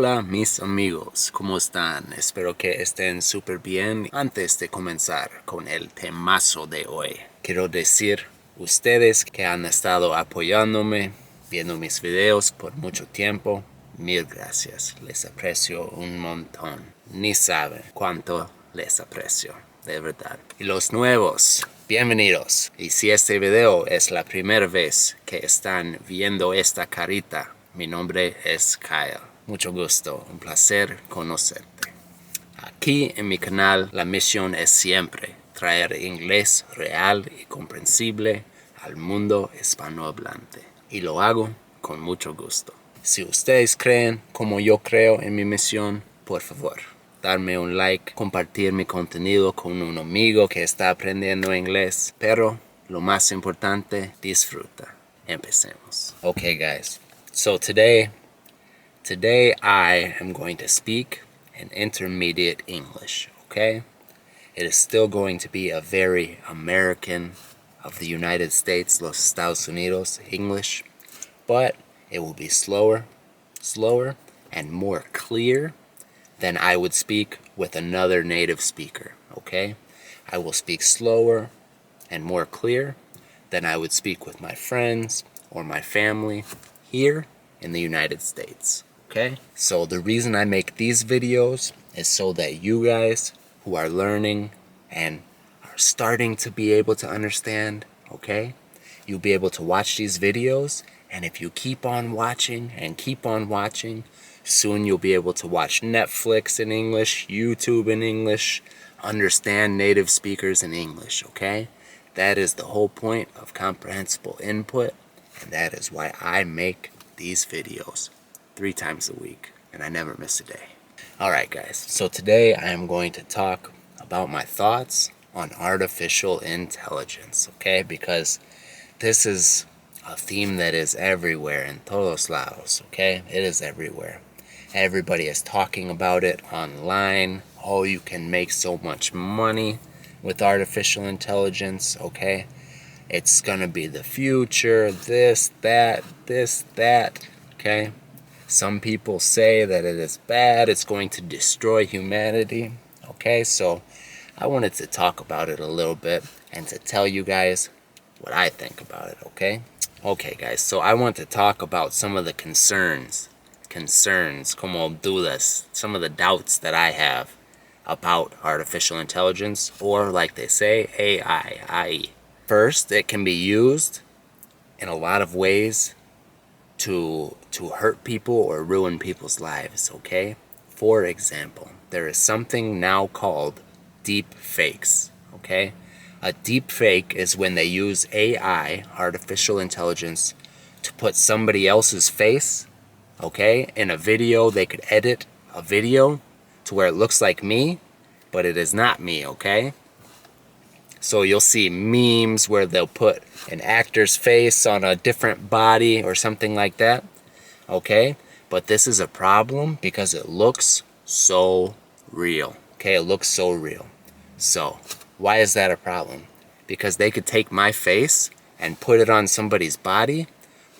Hola mis amigos, ¿cómo están? Espero que estén súper bien. Antes de comenzar con el temazo de hoy, quiero decir ustedes que han estado apoyándome, viendo mis videos por mucho tiempo. Mil gracias, les aprecio un montón. Ni saben cuánto les aprecio, de verdad. Y los nuevos, bienvenidos. Y si este video es la primera vez que están viendo esta carita, mi nombre es Kyle. Mucho gusto, un placer conocerte. Aquí en mi canal la misión es siempre traer inglés real y comprensible al mundo hispanohablante. Y lo hago con mucho gusto. Si ustedes creen como yo creo en mi misión, por favor, darme un like, compartir mi contenido con un amigo que está aprendiendo inglés. Pero lo más importante, disfruta. Empecemos. Okay guys, so today I am going to speak in intermediate English, okay? It is still going to be a very American of the United States, los Estados Unidos English, but it will be slower, and more clear than I would speak with another native speaker, okay? I will speak slower and more clear than I would speak with my friends or my family here in the United States, okay? So the reason I make these videos is so that you guys who are learning and are starting to be able to understand, okay? You'll be able to watch these videos, and if you keep on watching and keep on watching, soon you'll be able to watch Netflix in English, YouTube in English, understand native speakers in English, okay? That is the whole point of comprehensible input, and that is why I make these videos 3 times a week, and I never miss a day. Alright guys, so today I am going to talk about my thoughts on artificial intelligence, okay? Because this is a theme that is everywhere, in todos lados, okay? It is everywhere. Everybody is talking about it online. Oh, you can make so much money with artificial intelligence, okay? It's gonna be the future, this, that, okay? Some people say that it is bad, it's going to destroy humanity, okay? So I wanted to talk about it a little bit and to tell you guys what I think about it, okay? Okay guys, so I want to talk about some of the concerns, como dudas, some of the doubts that I have about artificial intelligence, or like they say, AI. First, it can be used in a lot of ways to hurt people or ruin people's lives, okay? For example, there is something now called deep fakes, okay? A deep fake is when they use AI, artificial intelligence, to put somebody else's face, okay? In a video, they could edit a video to where it looks like me, but it is not me, okay? So you'll see memes where they'll put an actor's face on a different body or something like that, okay? But this is a problem because it looks so real, okay? It looks so real. So why is that a problem? Because they could take my face and put it on somebody's body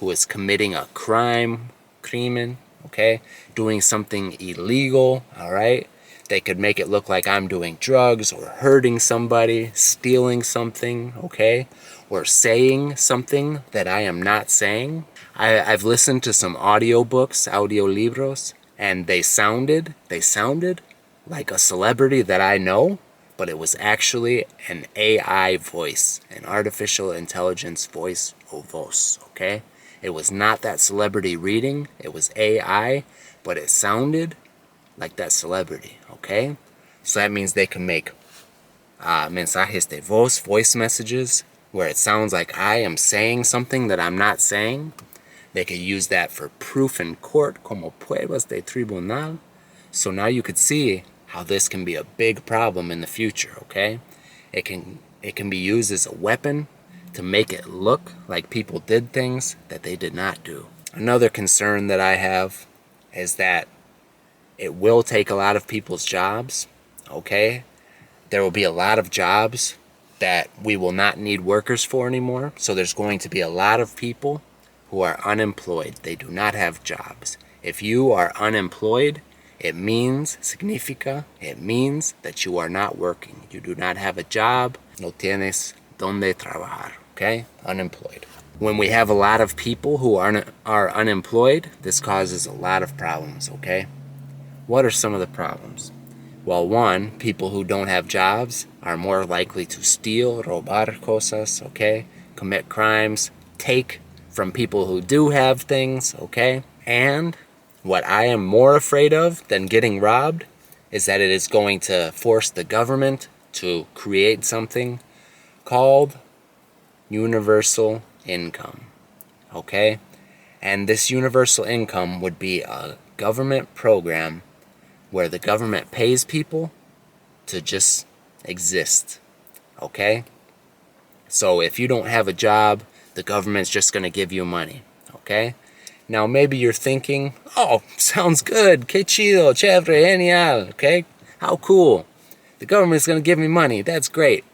who is committing a crimen, okay? Doing something illegal, all right? They could make it look like I'm doing drugs or hurting somebody, stealing something, okay? Or saying something that I am not saying. I've listened to some audiobooks, audiolibros, and they sounded like a celebrity that I know, but it was actually an AI voice, an artificial intelligence voice or voz, okay? It was not that celebrity reading, it was AI, but it sounded like that celebrity, okay? So that means they can make mensajes de voz, voice messages, where it sounds like I am saying something that I'm not saying. They could use that for proof in court, como pruebas de tribunal. So now you could see how this can be a big problem in the future, okay? It can be used as a weapon to make it look like people did things that they did not do. Another concern that I have is that it will take a lot of people's jobs, okay? There will be a lot of jobs that we will not need workers for anymore. So there's going to be a lot of people who are unemployed. They do not have jobs. If you are unemployed, significa that you are not working. You do not have a job. No tienes donde trabajar. Okay? Unemployed. When we have a lot of people who are unemployed, this causes a lot of problems. Okay? What are some of the problems? Well, one, people who don't have jobs are more likely to steal, robar cosas, okay? Commit crimes, take from people who do have things, okay? And what I am more afraid of than getting robbed is that it is going to force the government to create something called universal income, okay? And this universal income would be a government program where the government pays people to just exist, okay? So if you don't have a job, the government's just going to give you money, okay? Now maybe you're thinking, oh, sounds good, que chido, chévere, genial, okay? How cool. The government's going to give me money, that's great.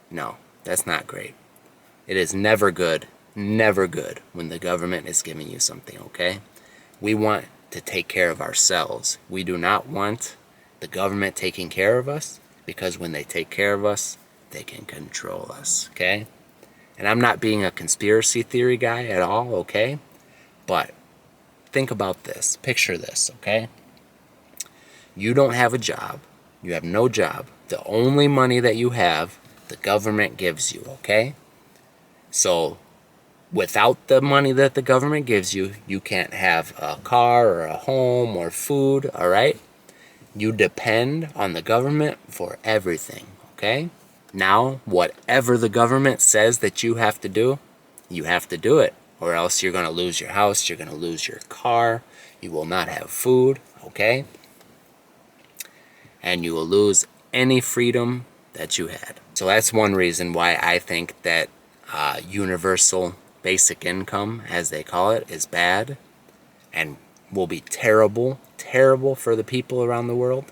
No, that's not great. It is never good when the government is giving you something, okay? We want to take care of ourselves. We do not want the government taking care of us, because when they take care of us, they can control us, okay? And I'm not being a conspiracy theory guy at all, okay? But think about this. Picture this, okay? You don't have a job. You have no job. The only money that you have, the government gives you, okay? So without the money that the government gives you, you can't have a car or a home or food, all right? You depend on the government for everything, okay? Now, whatever the government says that you have to do it, or else you're going to lose your house, you're going to lose your car, you will not have food, okay? And you will lose any freedom that you had. So that's one reason why I think that universal basic income, as they call it, is bad and will be terrible for the people around the world.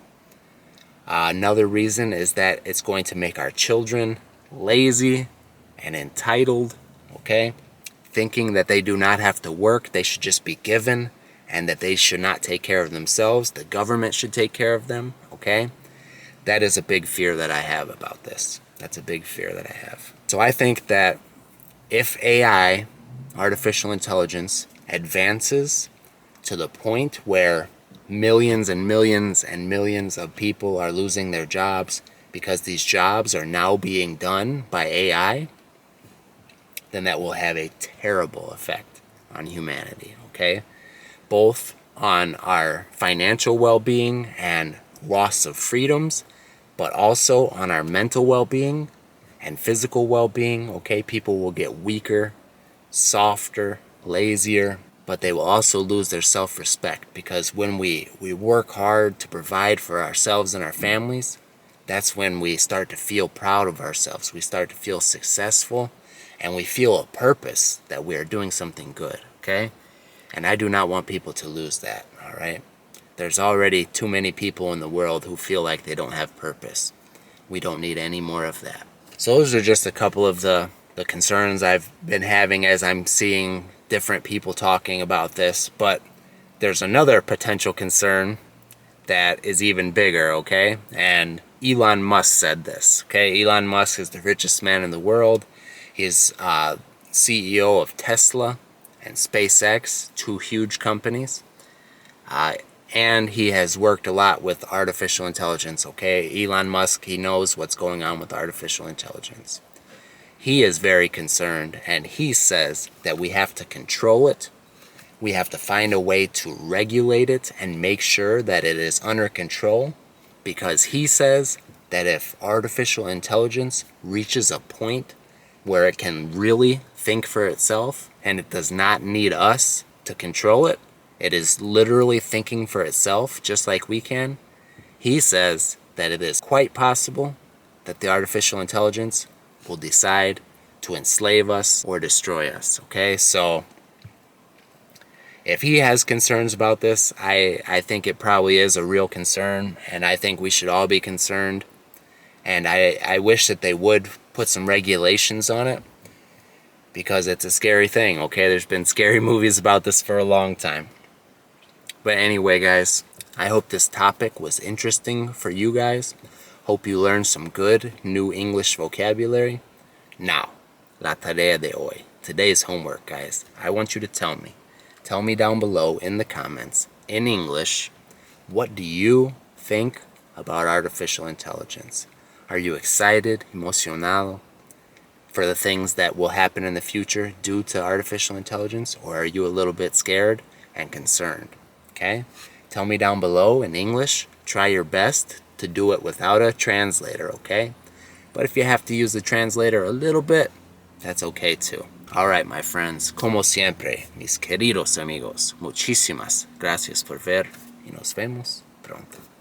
Another reason is that it's going to make our children lazy and entitled, okay? Thinking that they do not have to work, they should just be given, and that they should not take care of themselves. The government should take care of them, okay? That is a big fear that I have about this. That's a big fear that I have. So I think that if AI, artificial intelligence, advances to the point where millions and millions and millions of people are losing their jobs because these jobs are now being done by AI, then that will have a terrible effect on humanity, okay? Both on our financial well-being and loss of freedoms, but also on our mental well-being and physical well-being, okay? People will get weaker, softer, lazier, but they will also lose their self-respect, because when we work hard to provide for ourselves and our families, that's when we start to feel proud of ourselves. We start to feel successful, and we feel a purpose that we are doing something good, okay? And I do not want people to lose that, all right? There's already too many people in the world who feel like they don't have purpose. We don't need any more of that. So those are just a couple of the concerns I've been having as I'm seeing different people talking about this. But there's another potential concern that is even bigger, okay? And Elon Musk said this, okay? Elon Musk is the richest man in the world. He's CEO of Tesla and SpaceX, two huge companies. And he has worked a lot with artificial intelligence, okay? Elon Musk, he knows what's going on with artificial intelligence. He is very concerned, and he says that we have to control it. We have to find a way to regulate it and make sure that it is under control, because he says that if artificial intelligence reaches a point where it can really think for itself and it does not need us to control it, it is literally thinking for itself just like we can, he says that it is quite possible that the artificial intelligence will decide to enslave us or destroy us, okay? So if he has concerns about this, I think it probably is a real concern, and I think we should all be concerned. And I wish that they would put some regulations on it, because it's a scary thing, okay? There's been scary movies about this for a long time. But anyway, guys, I hope this topic was interesting for you guys. Hope you learned some good new English vocabulary. Now, la tarea de hoy. Today's homework, guys. I want you to tell me. Tell me down below in the comments, in English, what do you think about artificial intelligence? Are you excited, emocionado, for the things that will happen in the future due to artificial intelligence? Or are you a little bit scared and concerned? Okay? Tell me down below in English. Try your best to do it without a translator, okay? But if you have to use the translator a little bit, that's okay too. Alright, my friends, como siempre, mis queridos amigos, muchísimas gracias por ver y nos vemos pronto.